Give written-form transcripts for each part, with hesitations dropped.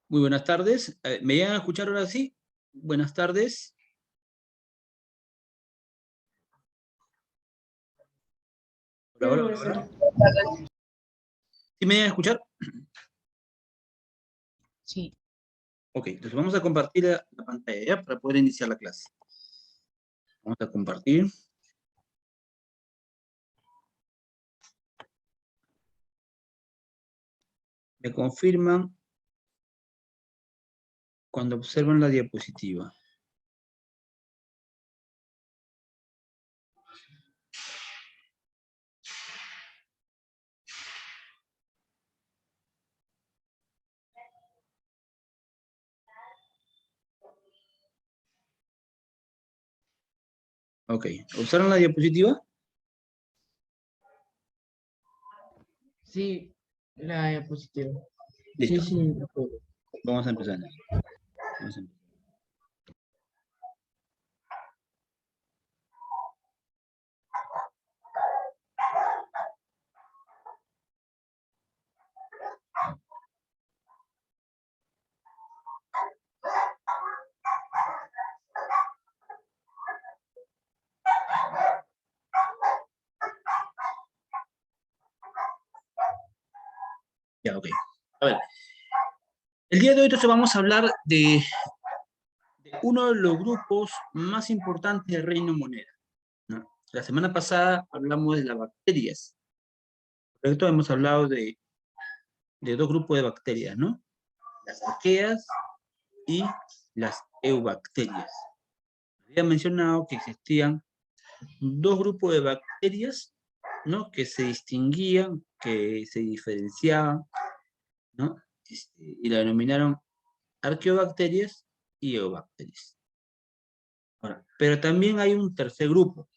Muy buenas tardes. ¿Me llegan a escuchar ahora sí? Buenas tardes. Hola, hola, hola, hola. ¿Sí me llegan a escuchar? Sí. Ok, entonces vamos a compartir la pantalla ¿ya? Para poder iniciar la clase. Vamos a compartir. Me confirman cuando observan la diapositiva. Ok, ¿observan la diapositiva? Sí, la diapositiva. Listo. Sí, sí. Vamos a empezar. Vamos a empezar. Ya, ok. A ver. El día de hoy entonces vamos a hablar de uno de los grupos más importantes del reino monera, ¿no? La semana pasada hablamos de las bacterias. Correcto, hemos hablado de dos grupos de bacterias, ¿no? Las arqueas y las eubacterias. Había mencionado que existían dos grupos de bacterias, ¿no? Que se distinguían, que se diferenciaban, ¿no? Y la denominaron arqueobacterias y eubacterias. Ahora, pero también hay un tercer grupo.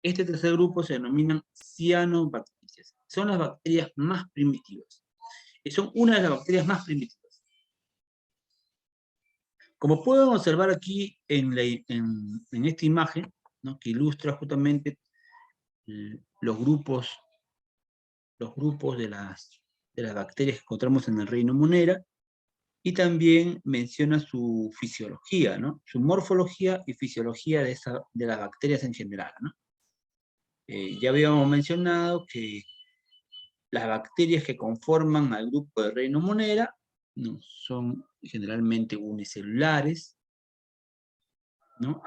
Este tercer grupo se denominan cianobacterias. Son las bacterias más primitivas. Y son una de las bacterias más primitivas. Como pueden observar aquí en esta imagen, ¿no? Que ilustra justamente los grupos de las bacterias que encontramos en el reino Monera, y también menciona su fisiología, ¿no? Su morfología y fisiología de las bacterias en general, ¿no? Ya habíamos mencionado que las bacterias que conforman al grupo del reino Monera, ¿no? Son generalmente unicelulares, ¿no?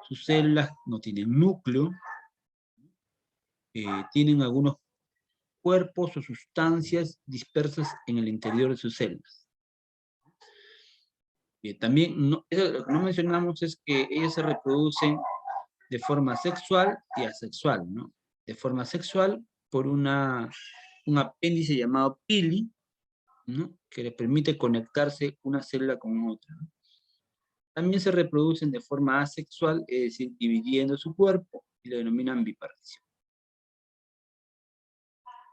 Sus células no tienen núcleo, tienen algunos cuerpos o sustancias dispersas en el interior de sus células. También, eso, lo que no mencionamos es que ellas se reproducen de forma sexual y asexual, ¿no? De forma sexual por un apéndice llamado pili, ¿no? Que le permite conectarse una célula con otra, ¿no? También se reproducen de forma asexual, es decir, dividiendo su cuerpo, y lo denominan bipartición.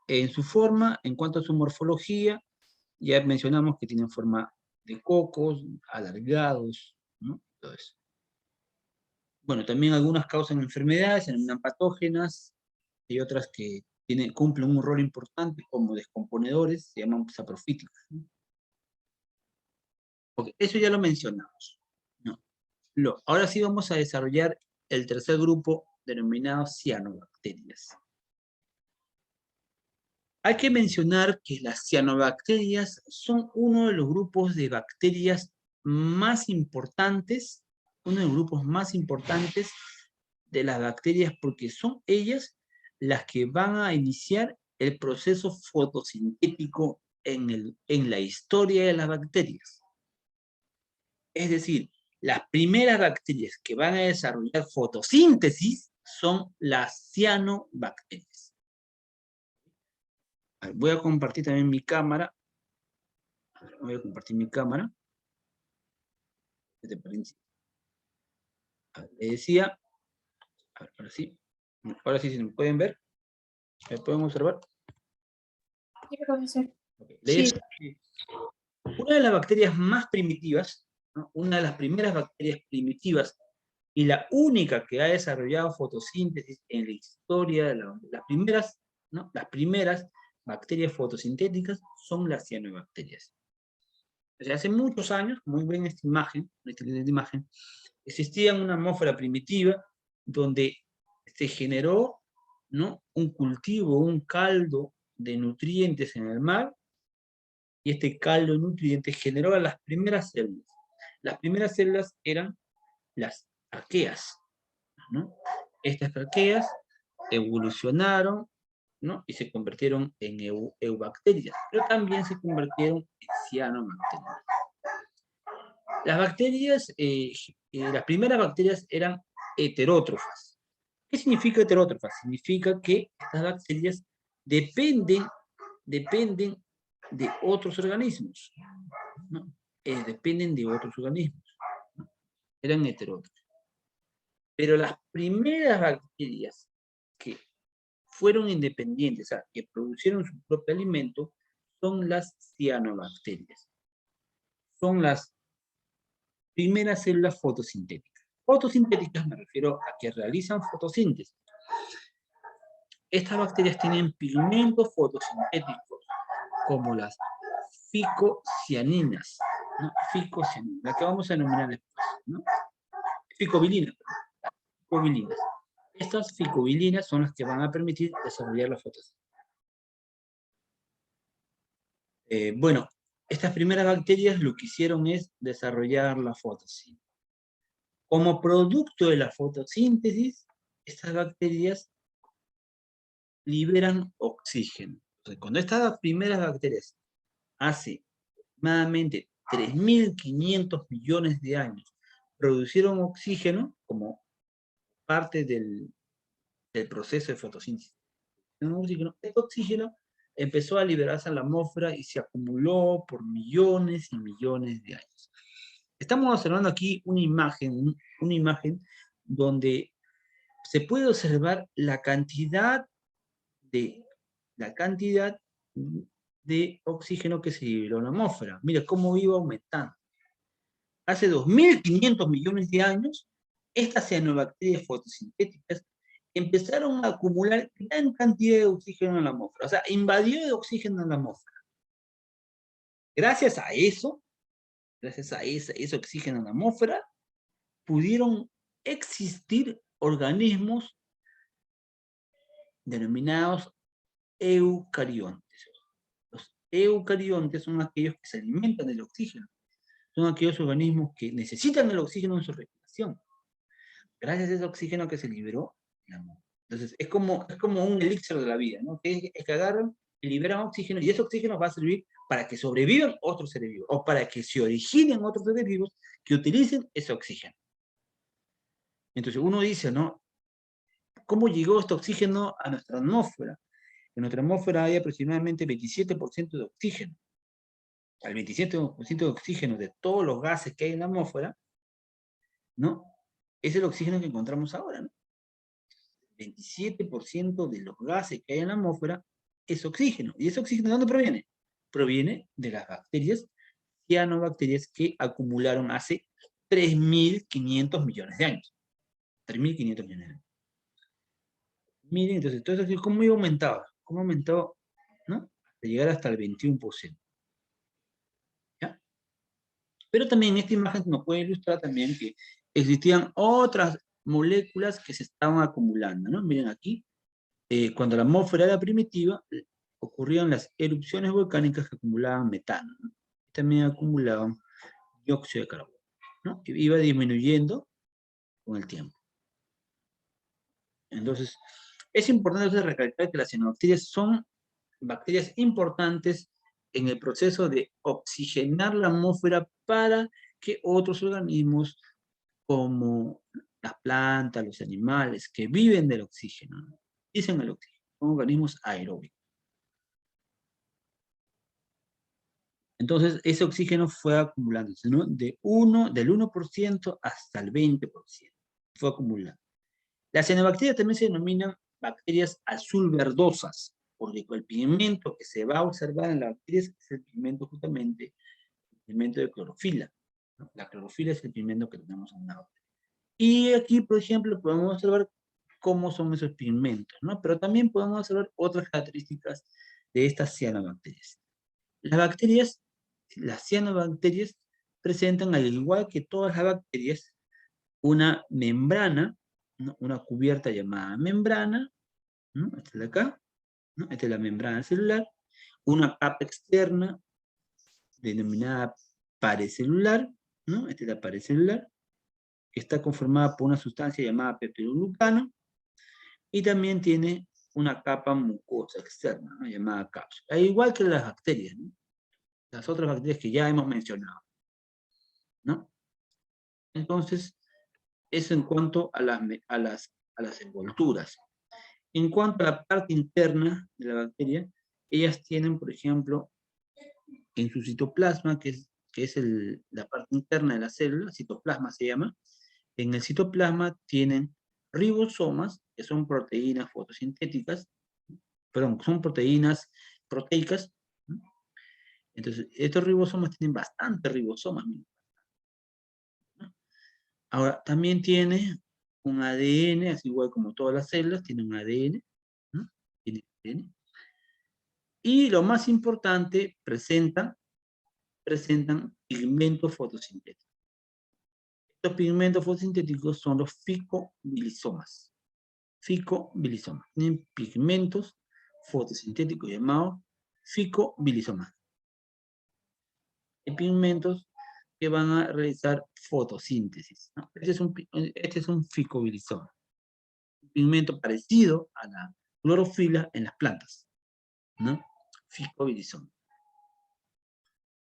En su forma, en cuanto a su morfología, ya mencionamos que tienen forma de cocos, alargados, ¿no? Todo eso. Bueno, también algunas causan enfermedades, se denominan patógenas, y otras que cumplen un rol importante como descomponedores, se llaman saprofíticas, ¿no? Okay, eso ya lo mencionamos, ¿no? Ahora sí vamos a desarrollar el tercer grupo denominado cianobacterias. Hay que mencionar que las cianobacterias son uno de los grupos de bacterias más importantes, uno de los grupos más importantes de las bacterias, porque son ellas las que van a iniciar el proceso fotosintético en la historia de las bacterias. Es decir, las primeras bacterias que van a desarrollar fotosíntesis son las cianobacterias. Voy a compartir también mi cámara. Voy a compartir mi cámara. Le decía, ahora sí se me pueden ver, me pueden observar. Sí, profesor. Okay. Sí. Una de las bacterias más primitivas, ¿no? Una de las primeras bacterias primitivas y la única que ha desarrollado fotosíntesis en la historia de las primeras, ¿no? Las primeras bacterias fotosintéticas son las cianobacterias. O sea, hace muchos años, muy bien esta imagen, existía una atmósfera primitiva donde se generó, ¿no?, un cultivo, un caldo de nutrientes en el mar, y este caldo de nutrientes generó a las primeras células. Las primeras células eran las arqueas, ¿no? Estas arqueas evolucionaron, ¿no?, y se convirtieron en eubacterias, pero también se convirtieron en cianobacterias. Las primeras bacterias eran heterótrofas. ¿Qué significa heterótrofas? Significa que estas bacterias dependen de otros organismos, ¿no? Dependen de otros organismos, ¿no? Eran heterótrofas. Pero las primeras bacterias que fueron independientes, o sea, que producieron su propio alimento, son las cianobacterias. Son las primeras células fotosintéticas. Fotosintéticas me refiero a que realizan fotosíntesis. Estas bacterias tienen pigmentos fotosintéticos, como las ficocianinas, ¿no? Ficocianinas, la que vamos a denominar después, ¿no? Ficobilinas. Ficobilinas. Estas ficobilinas son las que van a permitir desarrollar la fotosíntesis. Bueno, estas primeras bacterias lo que hicieron es desarrollar la fotosíntesis. Como producto de la fotosíntesis, estas bacterias liberan oxígeno. Entonces, cuando estas primeras bacterias, hace aproximadamente 3.500 millones de años, producieron oxígeno como parte del proceso de fotosíntesis, este oxígeno empezó a liberarse en la atmósfera y se acumuló por millones y millones de años. Estamos observando aquí una imagen donde se puede observar la cantidad de oxígeno que se liberó en la atmósfera. Mira cómo iba aumentando. Hace 2.500 millones de años, estas cianobacterias fotosintéticas empezaron a acumular gran cantidad de oxígeno en la atmósfera. O sea, invadió de oxígeno en la atmósfera. Gracias a eso, gracias a ese oxígeno en la atmósfera, pudieron existir organismos denominados eucariontes. Los eucariontes son aquellos que se alimentan del oxígeno. Son aquellos organismos que necesitan el oxígeno en su respiración. Gracias a ese oxígeno que se liberó, entonces es como un elixir de la vida, ¿no? Es que agarran y liberan oxígeno, y ese oxígeno va a servir para que sobrevivan otros seres vivos, o para que se originen otros seres vivos que utilicen ese oxígeno. Entonces uno dice, ¿no?, ¿cómo llegó este oxígeno a nuestra atmósfera? En nuestra atmósfera hay aproximadamente 27% de oxígeno. Al 27% de oxígeno de todos los gases que hay en la atmósfera, ¿no?, es el oxígeno que encontramos ahora, ¿no? 27% de los gases que hay en la atmósfera es oxígeno. ¿Y ese oxígeno de dónde proviene? Proviene de las bacterias, cianobacterias, que acumularon hace 3.500 millones de años. 3.500 millones de años. Miren, entonces, todo eso, ¿cómo iba aumentado? ¿Cómo aumentó, ¿no?, hasta llegar hasta el 21%. ¿Ya? Pero también esta imagen nos puede ilustrar también que existían otras moléculas que se estaban acumulando, ¿no? Miren aquí, cuando la atmósfera era primitiva, ocurrían las erupciones volcánicas que acumulaban metano, ¿no? También acumulaban dióxido de carbono, ¿no? Que iba disminuyendo con el tiempo. Entonces, es importante recalcar que las cianobacterias son bacterias importantes en el proceso de oxigenar la atmósfera para que otros organismos, como las plantas, los animales, que viven del oxígeno, ¿no?, dicen el oxígeno, son organismos aeróbicos. Entonces, ese oxígeno fue acumulándose, ¿no?, del 1% hasta el 20%. Fue acumulando. Las cianobacterias también se denominan bacterias azul verdosas, porque el pigmento que se va a observar en las bacterias es el pigmento, justamente, el pigmento de clorofila, ¿no? La clorofila es el pigmento que tenemos en una bacteria. Y aquí, por ejemplo, podemos observar cómo son esos pigmentos, ¿no? Pero también podemos observar otras características de estas cianobacterias. Las bacterias las cianobacterias presentan, al igual que todas las bacterias, una membrana, ¿no? Una cubierta llamada membrana, ¿no? Esta es de acá, ¿no? Esta es la membrana celular, una capa externa denominada pared celular, ¿no? Esta es la pared celular, que está conformada por una sustancia llamada peptidoglucano, y también tiene una capa mucosa externa, ¿no? Llamada cápsula, al igual que las bacterias, ¿no? Las otras bacterias que ya hemos mencionado, ¿no? Entonces, eso en cuanto a las envolturas. En cuanto a la parte interna de la bacteria, ellas tienen, por ejemplo, en su citoplasma, que es la parte interna de la célula, citoplasma se llama, en el citoplasma tienen ribosomas, que son proteínas fotosintéticas, perdón, son proteínas proteicas, ¿no? Entonces, estos ribosomas tienen bastantes ribosomas, ¿no? Ahora, también tiene un ADN, así igual como todas las células, tiene un ADN, ¿no? Tiene ADN. Y lo más importante, presentan pigmentos fotosintéticos. Estos pigmentos fotosintéticos son los ficobilisomas. Ficobilisomas. Tienen pigmentos fotosintéticos llamados ficobilisomas. Hay pigmentos que van a realizar fotosíntesis, ¿no? Este es un ficobilisoma. Un pigmento parecido a la clorofila en las plantas, ¿no? Ficobilisoma.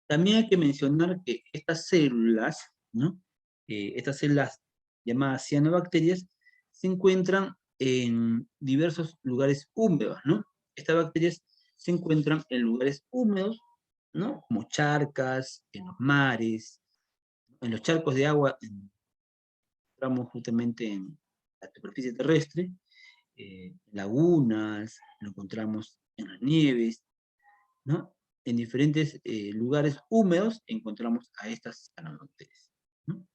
También hay que mencionar que estas células, ¿no? Estas células llamadas cianobacterias se encuentran en diversos lugares húmedos, ¿no? Estas bacterias se encuentran en lugares húmedos, ¿no? Como charcas, en los mares, en los charcos de agua, encontramos justamente en la superficie terrestre, lagunas, lo encontramos en las nieves, ¿no? En diferentes lugares húmedos encontramos a estas cianobacterias, ¿no?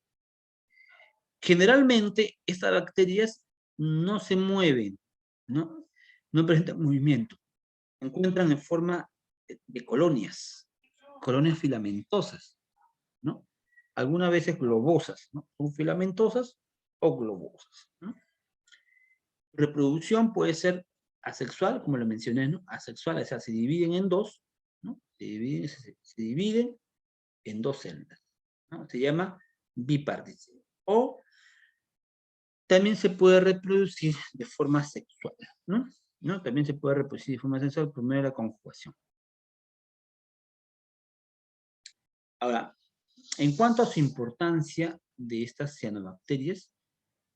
Generalmente estas bacterias no se mueven, ¿no? No presentan movimiento. Se encuentran en forma de colonias filamentosas, ¿no? Algunas veces globosas, ¿no? Son filamentosas o globosas, ¿no? Reproducción puede ser asexual, como lo mencioné, ¿no? Asexual, o sea, se dividen en dos, ¿no? Se dividen en dos células, ¿no? Se llama bipartición. O también se puede reproducir de forma sexual, ¿no? ¿No? También se puede reproducir de forma sexual por medio de la conjugación. Ahora, en cuanto a su importancia de estas cianobacterias,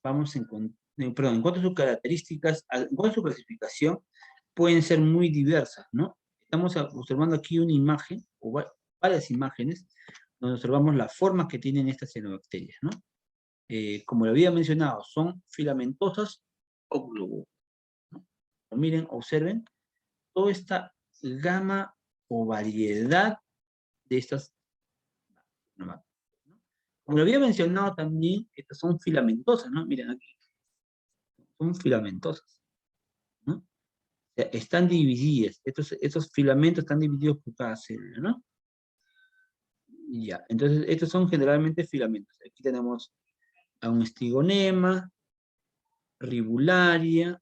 vamos en cuanto a sus características, en cuanto a su clasificación, pueden ser muy diversas, ¿no? Estamos observando aquí una imagen, o varias imágenes, donde observamos las formas que tienen estas cianobacterias, ¿no? Como lo había mencionado, son filamentosas o globosas, ¿no? Miren, observen toda esta gama o variedad de estas, ¿no? Como lo había mencionado también, estas son filamentosas, ¿no? Miren aquí, son filamentosas, ¿no? O sea, están divididas, estos filamentos están divididos por cada célula, ¿no? Ya, entonces estos son generalmente filamentos. Aquí tenemos a un estigonema, ribularia,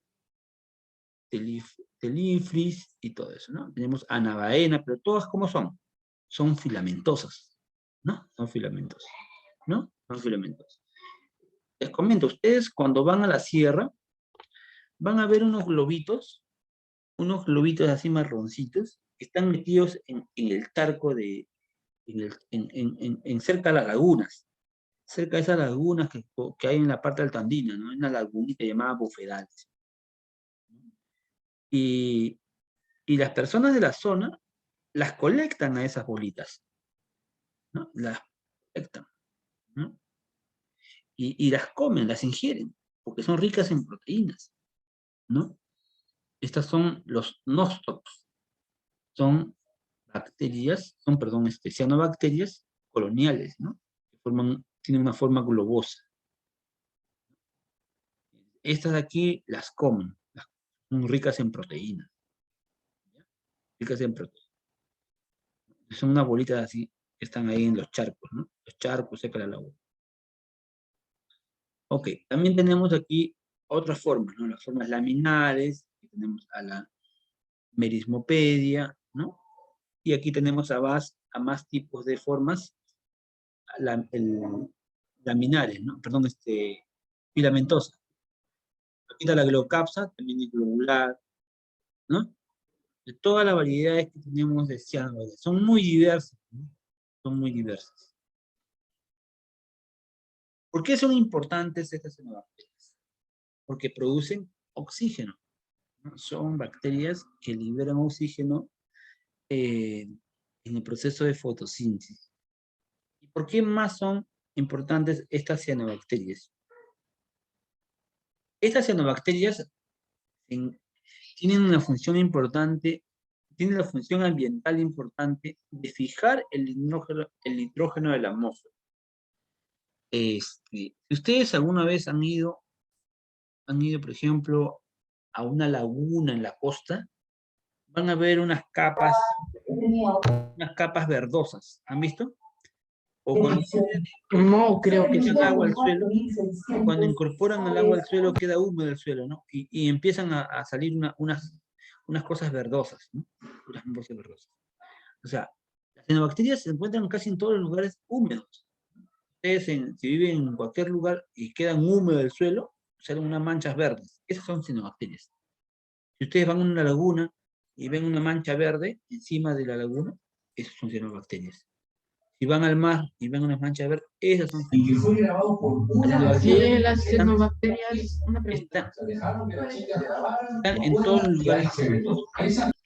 teliflis y todo eso, ¿no? Tenemos anabaena, pero todas ¿cómo son? Son filamentosas, ¿no? Son filamentosas, ¿no? Son filamentosas. Les comento, ustedes cuando van a la sierra, van a ver unos globitos así marroncitos, que están metidos en el tarco en cerca de las lagunas, cerca de esas lagunas que hay en la parte altandina, ¿no? Hay una lagunita llamada Bufedales. Y las personas de la zona las colectan a esas bolitas, ¿no? Las colectan, ¿no? Y las comen, las ingieren, porque son ricas en proteínas, ¿no? Estas son los nóstocs, son bacterias, cianobacterias coloniales, ¿no? Tienen una forma globosa. Estas de aquí las comen, son ricas en proteínas. ¿Ya? Ricas en proteínas. Son unas bolitas así, que están ahí en los charcos, ¿no? Los charcos cerca de la laguna. Ok, también tenemos aquí otras formas, ¿no? Las formas laminares, tenemos a la merismopedia, ¿no? Y aquí tenemos a más tipos de formas laminares, ¿no? Perdón, filamentosa. Aquí está la glocapsa, también es globular, ¿no? De todas las variedades que tenemos de cianobacterias. Son muy diversas, ¿no? Son muy diversas. ¿Por qué son importantes estas cianobacterias? Porque producen oxígeno, ¿no? Son bacterias que liberan oxígeno en el proceso de fotosíntesis. ¿Y por qué más son importantes estas cianobacterias? Estas cianobacterias tienen una función importante, tienen la función ambiental importante de fijar el nitrógeno de la atmósfera. Si ustedes alguna vez han ido, por ejemplo, a una laguna en la costa, van a ver unas capas verdosas. ¿Han visto? O cuando No, creo que sí. el agua al suelo, cuando incorporan el agua al suelo queda húmedo el suelo, ¿no? Y empiezan a salir unas cosas verdosas, ¿no? Unas cosas verdosas. O sea, las cianobacterias se encuentran casi en todos los lugares húmedos. Ustedes si viven en cualquier lugar y quedan húmedo el suelo, salen unas manchas verdes. Esas son cianobacterias. Si ustedes van a una laguna y ven una mancha verde encima de la laguna, esas son cianobacterias. Si van al mar y ven unas manchas verdes, esas son cianobacterias. Sí, las cianobacterias, una pregunta. Están en todos los lugares, en los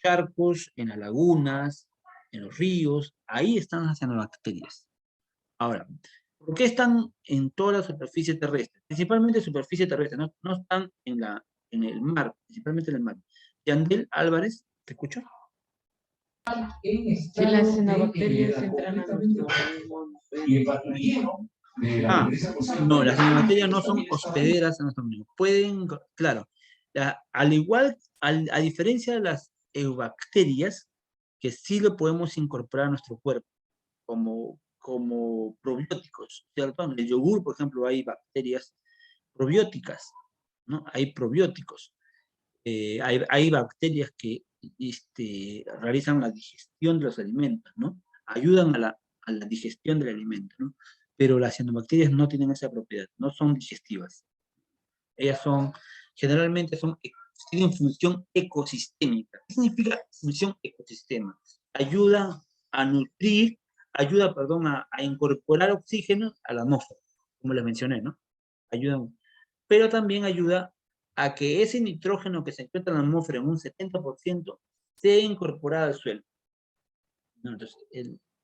charcos, en las lagunas, en los ríos, ahí están las cianobacterias. Ahora, ¿por qué están en toda la superficie terrestre? Principalmente superficie terrestre, no están en el mar, principalmente en el mar. Yandel Álvarez, ¿te escucho? Si las cianobacterias entran a nuestro No, las cianobacterias no son hospederas en nuestro organismo. Pueden, claro, al igual, a diferencia de las eubacterias, que sí lo podemos incorporar a nuestro cuerpo, como probióticos, ¿cierto? En el yogur, por ejemplo, hay bacterias probióticas, ¿no? Hay probióticos. Hay bacterias que realizan la digestión de los alimentos, ¿no? Ayudan a la digestión del alimento, ¿no? Pero las cianobacterias no tienen esa propiedad, no son digestivas. Ellas generalmente tienen función ecosistémica. ¿Qué significa función ecosistema? Ayuda a nutrir, perdón, a incorporar oxígeno a la atmósfera, como les mencioné, ¿no? Ayudan, pero también ayuda a que ese nitrógeno que se encuentra en la atmósfera en un 70% sea incorporado al suelo. Entonces,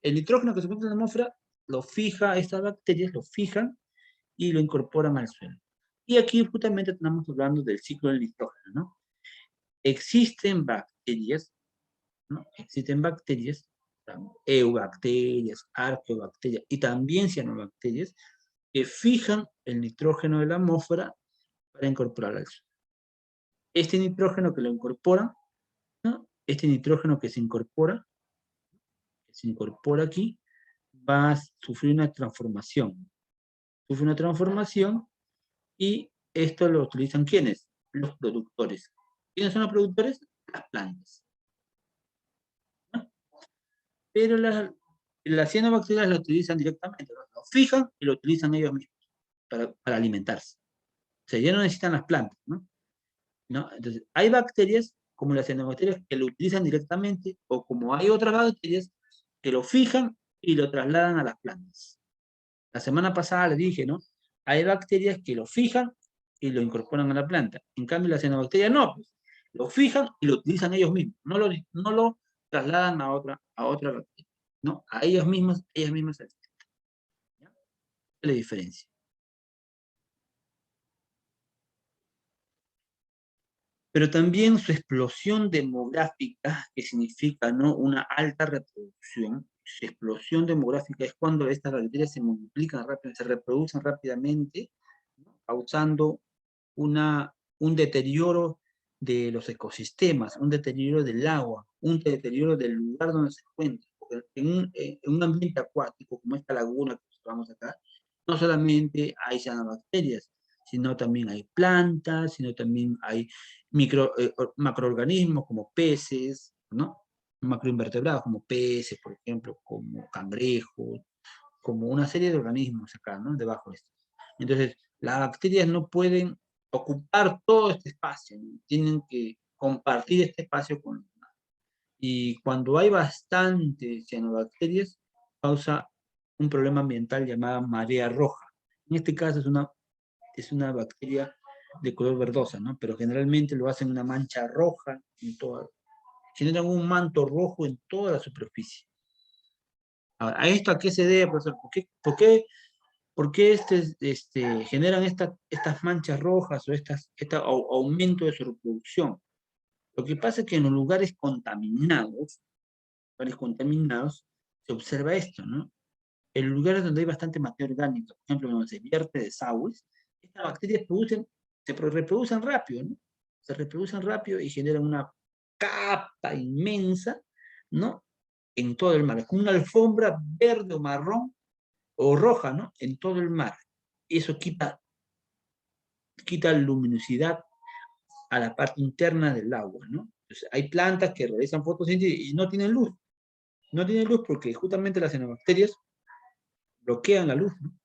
el nitrógeno que se encuentra en la atmósfera lo fija, estas bacterias lo fijan y lo incorporan al suelo. Y aquí justamente estamos hablando del ciclo del nitrógeno, ¿no? Existen bacterias, ¿no? Existen bacterias, eubacterias, arqueobacterias y también cianobacterias que fijan el nitrógeno de la atmósfera para incorporar al suelo. Este nitrógeno que lo incorpora, ¿no? Este nitrógeno que se incorpora aquí, va a sufrir una transformación. Sufre una transformación y esto lo utilizan ¿quiénes? Los productores. ¿Quiénes son los productores? Las plantas. ¿No? Pero las cianobacterias lo utilizan directamente, lo fijan y lo utilizan ellos mismos para alimentarse. O sea, ya no necesitan las plantas, ¿no? Entonces, hay bacterias como las cianobacterias que lo utilizan directamente, o como hay otras bacterias que lo fijan y lo trasladan a las plantas. La semana pasada les dije, ¿no? Hay bacterias que lo fijan y lo incorporan a la planta. En cambio, las cianobacterias no, pues, lo fijan y lo utilizan ellos mismos. No lo trasladan a otra bacteria, ¿no? A ellas mismas ¿ya? ¿Cuál es la diferencia? Pero también su explosión demográfica, que significa, ¿no?, una alta reproducción. Su explosión demográfica es cuando estas bacterias se multiplican rápido, se reproducen rápidamente, ¿no?, causando un deterioro de los ecosistemas, un deterioro del agua, un deterioro del lugar donde se encuentra. en un ambiente acuático, como esta laguna que observamos acá, no solamente hay cianobacterias, sino también hay plantas, sino también hay macroorganismos como peces, ¿no? Macroinvertebrados como peces, por ejemplo, como cangrejos, como una serie de organismos acá, ¿no? Debajo de esto. Entonces, las bacterias no pueden ocupar todo este espacio, ¿no? Tienen que compartir este espacio con los demás. Y cuando hay bastantes cianobacterias, causa un problema ambiental llamada marea roja. En este caso es una bacteria de color verdosa, ¿no? Pero generalmente lo hacen una mancha roja en toda, generan un manto rojo en toda la superficie. Ahora, ¿a esto a qué se debe, profesor? ¿Por qué generan estas manchas rojas o este aumento de su reproducción? Lo que pasa es que en los lugares contaminados, se observa esto, ¿no? En lugares donde hay bastante materia orgánica, por ejemplo, donde se vierte desagües, estas bacterias reproducen rápido, ¿no? Se reproducen rápido y generan una capa inmensa, ¿no? En todo el mar. Es como una alfombra verde o marrón o roja, ¿no? En todo el mar. Eso quita luminosidad a la parte interna del agua, ¿no? Entonces, hay plantas que realizan fotosíntesis y no tienen luz. No tienen luz porque justamente las cianobacterias bloquean la luz, ¿no?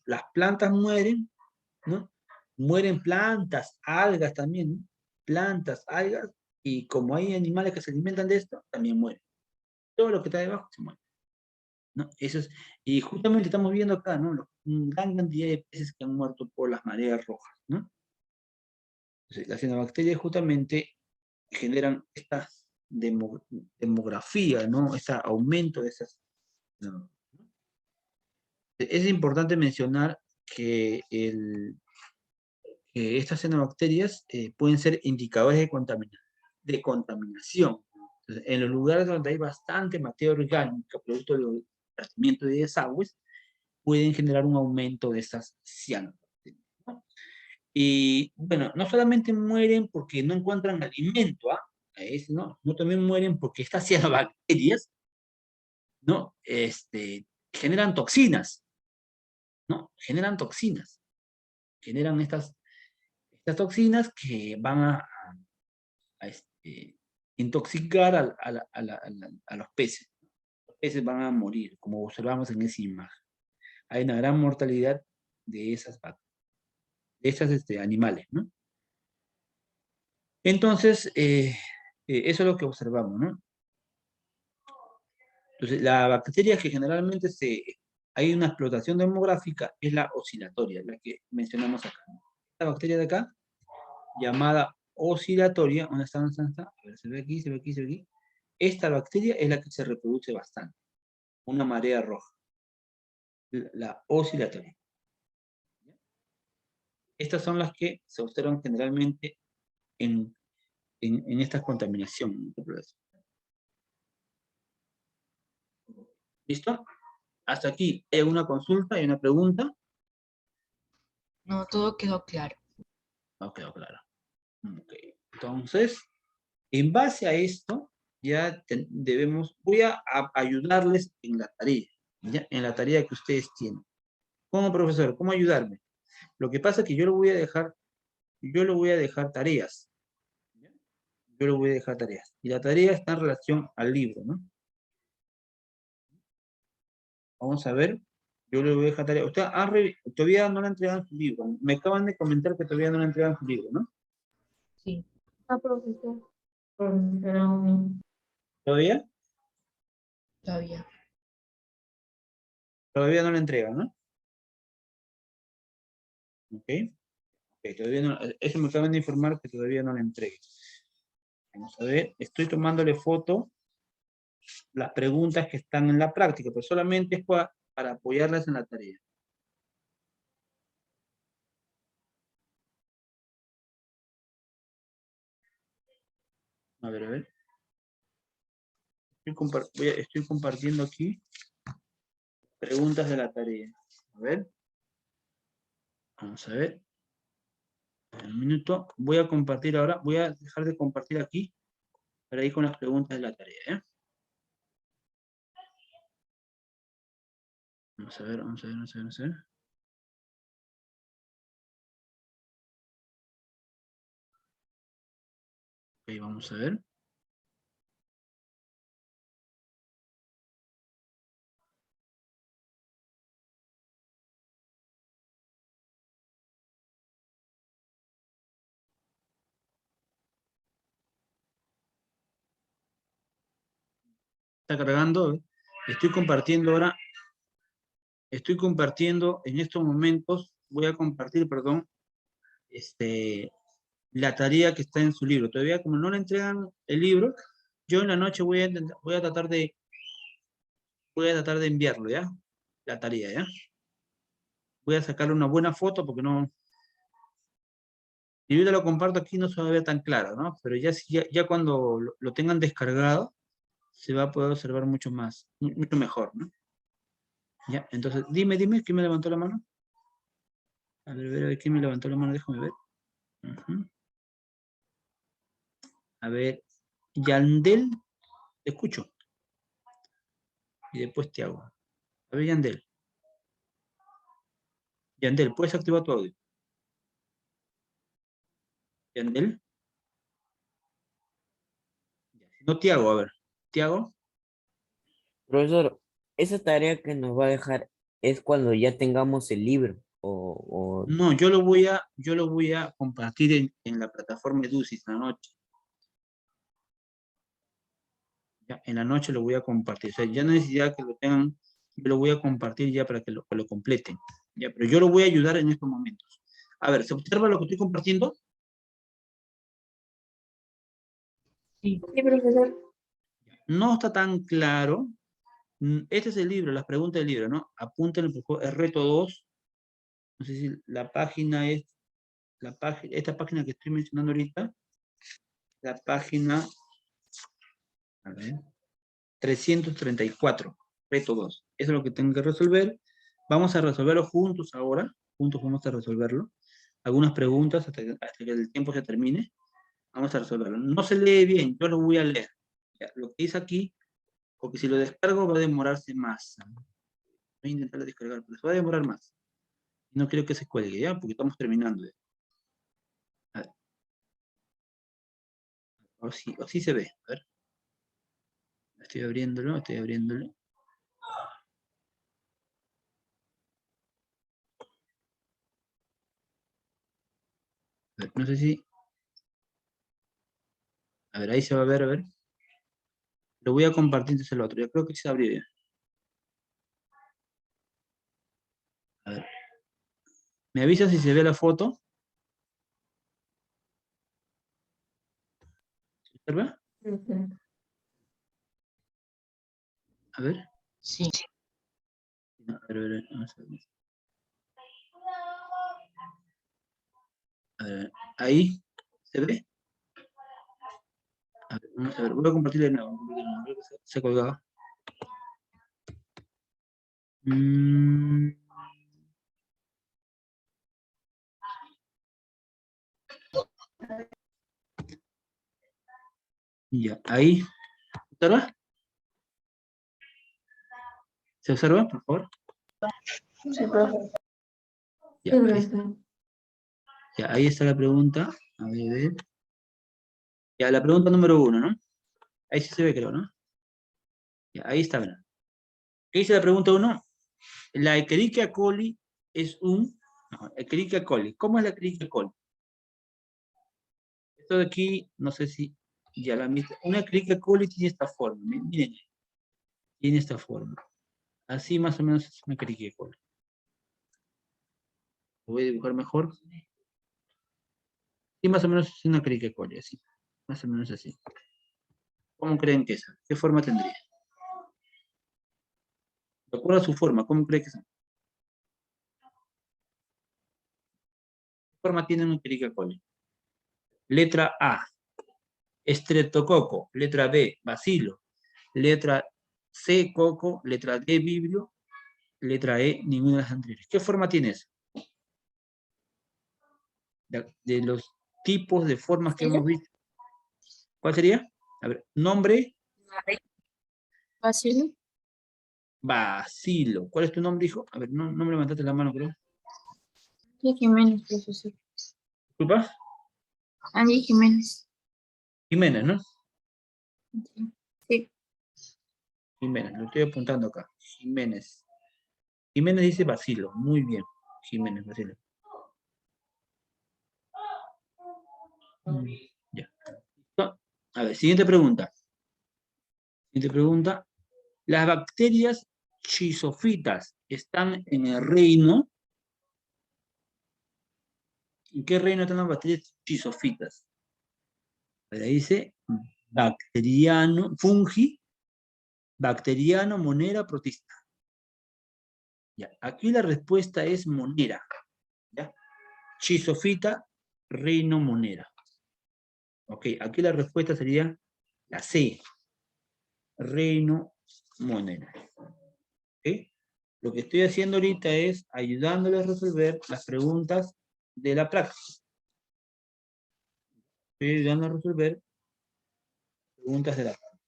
Las plantas mueren, ¿no? Mueren plantas, algas también, ¿no? Plantas, algas, y como hay animales que se alimentan de esto, también mueren. Todo lo que está debajo se muere, ¿no? Y justamente estamos viendo acá, ¿no? Una gran cantidad de peces que han muerto por las mareas rojas, ¿no? Entonces, las cianobacterias justamente generan esta demografía, ¿no? Este aumento de esas, ¿no? Es importante mencionar que estas cianobacterias pueden ser indicadores de contaminación. Entonces, en los lugares donde hay bastante materia orgánica, producto del tratamiento de desagües, pueden generar un aumento de estas cianobacterias, ¿no? Y bueno, no solamente mueren porque no encuentran alimento, ¿ah? No, también mueren porque estas cianobacterias, ¿no? Generan toxinas, ¿no? Generan estas toxinas que van a intoxicar a los peces. Los peces van a morir, como observamos en esa imagen. Hay una gran mortalidad de esas animales, ¿no? Entonces, eso es lo que observamos, ¿no? Entonces, la bacteria que generalmente hay una explotación demográfica es la oscilatoria, la que mencionamos acá. Esta bacteria de acá, llamada oscilatoria, ¿dónde está? A ver, se ve aquí, se ve aquí, se ve aquí. Esta bacteria es la que se reproduce bastante. Una marea roja. La oscilatoria. Estas son las que se observan generalmente en esta contaminación. ¿Listo? Hasta aquí. ¿Hay una consulta? ¿Hay una pregunta? No, todo quedó claro. No quedó claro. Ok. Entonces, en base a esto, ya voy a ayudarles en la tarea, ¿ya? En la tarea que ustedes tienen. ¿Cómo, profesor? ¿Cómo ayudarme? Lo que pasa es que yo lo voy a dejar tareas. ¿Ya? Yo lo voy a dejar tareas. Y la tarea está en relación al libro, ¿no? Vamos a ver. Yo le voy a dejar tarea. Usted todavía no le entregan su libro. Me acaban de comentar que todavía no le entregan su libro, ¿no? Sí. Ah, profesor. Pero ¿Todavía? todavía. Todavía no le entregan, ¿no? Ok. Todavía no, eso me acaban de informar que todavía no le entregué. Vamos a ver, estoy tomándole foto las preguntas que están en la práctica, pero solamente es para apoyarlas en la tarea. A ver, a ver. Estoy compartiendo aquí preguntas de la tarea. A ver. Vamos a ver. Un minuto. Voy a compartir ahora. Voy a dejar de compartir aquí para ir con las preguntas de la tarea. Vamos a ver, vamos a ver, vamos a ver, vamos a ver. Ok, vamos a ver. Está cargando. Estoy compartiendo ahora. Estoy compartiendo en estos momentos. Voy a compartir, perdón, la tarea que está en su libro. Todavía como no le entregan el libro, yo en la noche voy a tratar de enviarlo, ¿ya? La tarea, ¿ya? Voy a sacarle una buena foto porque no, si yo te lo comparto aquí no se va a ver tan claro, ¿no? Pero ya cuando lo tengan descargado, se va a poder observar mucho más, mucho mejor, ¿no? Ya, entonces, dime, ¿quién me levantó la mano? A ver, ¿quién me levantó la mano? Déjame ver. Ujú. A ver, Yandel, te escucho. Y después te hago. A ver, Yandel. Yandel, ¿puedes activar tu audio? Yandel. Si no, te hago, a ver. ¿Te hago? Profesor, esa tarea que nos va a dejar es cuando ya tengamos el libro o No, yo lo voy a compartir en la plataforma Edusis en la noche. Ya, en la noche lo voy a compartir. O sea, ya no hay necesidad que lo tengan, yo lo voy a compartir ya para que lo completen. Ya, pero yo lo voy a ayudar en estos momentos. A ver, ¿se observa lo que estoy compartiendo? Sí, sí, profesor. No está tan claro. Este es el libro, las preguntas del libro, ¿no? Apúntenlo, por favor, el reto 2. No sé si la página es, esta página que estoy mencionando ahorita, la página, a ver, 334, reto 2. Eso es lo que tengo que resolver. Vamos a resolverlo juntos ahora. Juntos vamos a resolverlo. Algunas preguntas hasta que el tiempo se termine. Vamos a resolverlo. No se lee bien, yo lo voy a leer. Ya, lo que dice aquí, porque si lo descargo va a demorarse más. Voy a intentar descargar, pero se va a demorar más. No quiero que se cuelgue, ¿ya? Porque estamos terminando. A ver, o sí se ve. A ver. Estoy abriéndolo, estoy abriéndolo. A ver, no sé si... A ver, ahí se va a ver, a ver. Lo voy a compartir entonces el otro. Yo creo que se abrió ya. A ver. ¿Me avisa si se ve la foto? ¿Se observa? Ujú. A ver. Sí. No, a ver, vamos a ver. A ver, ahí. ¿Se ve? A ver, vamos a ver. Voy a compartir de nuevo. Creo que se colgaba. Mm, ya, ahí. ¿Se observa? ¿Se observa, por favor? Sí, profe. Ya, Sí, ahí, profe. ya, ahí está la pregunta. A ver, a ver. Ya, la pregunta número 1, ¿no? Ahí sí se ve, creo, ¿no? Ya, ahí está, ¿verdad? ¿Qué dice la pregunta 1? La Escherichia coli es un... No, Escherichia coli. ¿Cómo es la Escherichia coli? Esto de aquí, no sé si ya la viste. Una Escherichia coli tiene esta forma. Miren, tiene esta forma. Así más o menos es una Escherichia coli. Lo voy a dibujar mejor. Y más o menos es una Escherichia coli, así. Más o menos así. ¿Cómo creen que es? ¿Qué forma tendría? De acuerdo a su forma, ¿cómo creen que es? ¿Qué forma tiene una Escherichia coli? Letra A, estreptococo. Letra B, bacilo. Letra C, coco. Letra D, vibrio. Letra E, ninguna de las anteriores. ¿Qué forma tiene eso? De los tipos de formas que hemos visto. ¿Cuál sería? A ver, nombre, Fácil. Bacilo. ¿Cuál es tu nombre, hijo? A ver, no me levantaste la mano, creo. Angie Jiménez, profesor. Disculpa. Angie Jiménez. Jiménez, ¿no? Sí. Jiménez, lo estoy apuntando acá. Jiménez. Jiménez dice Bacilo. Muy bien. Jiménez, Bacilo. Ya. A ver, siguiente pregunta. Siguiente pregunta. Las bacterias chisofitas están en el reino. ¿En qué reino están las bacterias chisofitas? Ahí dice bacteriano, fungi, bacteriano, monera, protista. Ya, aquí la respuesta es monera. ¿Ya? Chisofita, reino monera. Ok, aquí la respuesta sería la C. Reino monera. ¿Ok? Lo que estoy haciendo ahorita es ayudándoles a resolver las preguntas de la práctica. Estoy ayudando a resolver preguntas de la práctica.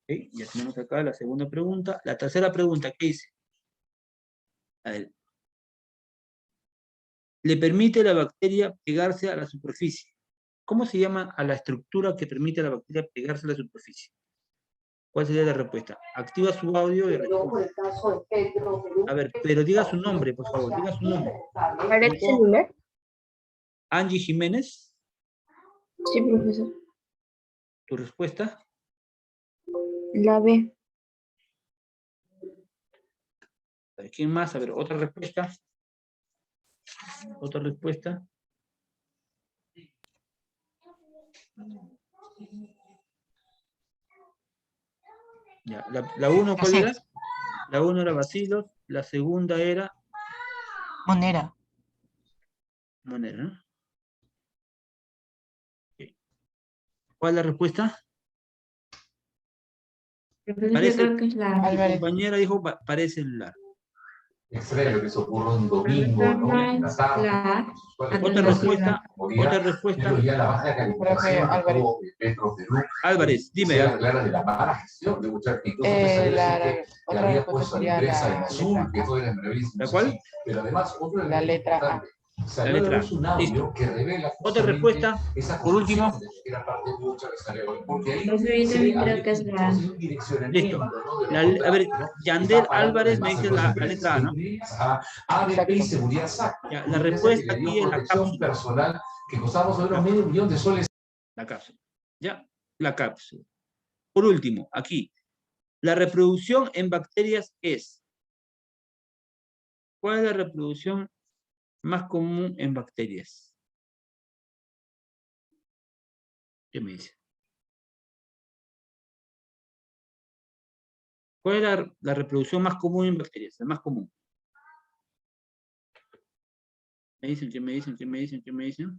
¿Ok? Ya tenemos acá la segunda pregunta. La tercera pregunta, ¿qué dice? A ver. Le permite a la bacteria pegarse a la superficie. ¿Cómo se llama a la estructura que permite a la bacteria pegarse a la superficie? ¿Cuál sería la respuesta? Activa su audio y responde. A ver, pero diga su nombre, por favor, diga su nombre. ¿Pared celular? Angie Jiménez, Sí, profesor. ¿tu respuesta? La B. A ver, ¿quién más? A ver, otra respuesta. Otra respuesta. Ya, la 1, ¿cuál era? La 1 era Bacilos, la segunda era Monera. Monera, ¿no? Ok. ¿Cuál es la respuesta? Profesor, yo Parece, creo que es la tu Álvarez. compañera dijo parece el largo. Extraño que eso ocurra un domingo, ¿no? En la tarde, con sus Otra respuesta, otra respuesta. Pero ya la baja calificación que tuvo Petro Perú Álvarez, dime. se habla de la mala gestión de muchas incluso que otra había respuesta puesto a la sería empresa la en azul, letra que A. todo era brevísimo. ¿La cuál? Pero además, otro La letra A. importante, salió La a letra luz un A. audio Listo. que revela Otra justamente respuesta, esa por último. construcción de que era parte de mucha que salió hoy, porque ahí Profesor, yo se también había creo que es la un direccionamiento, Listo. ¿no? de los A ver, contratos, ¿no? Yandel Está pagando Álvarez me además dice a dos la empresas letra A, ¿no? incluidas a ADP y Seguridad SAC, Ya, una la empresa que respuesta le dio aquí es la protección cápsula. personal que costaba más o menos $500,000. La cápsula. Ya, la cápsula. Por último, aquí. La reproducción en bacterias es. ¿Cuál es la reproducción más común en bacterias? ¿Qué me dice? ¿Cuál es la reproducción más común en bacterias? La más común. ¿Me dicen? ¿Qué me dicen? ¿Qué me dicen? ¿Qué me dicen?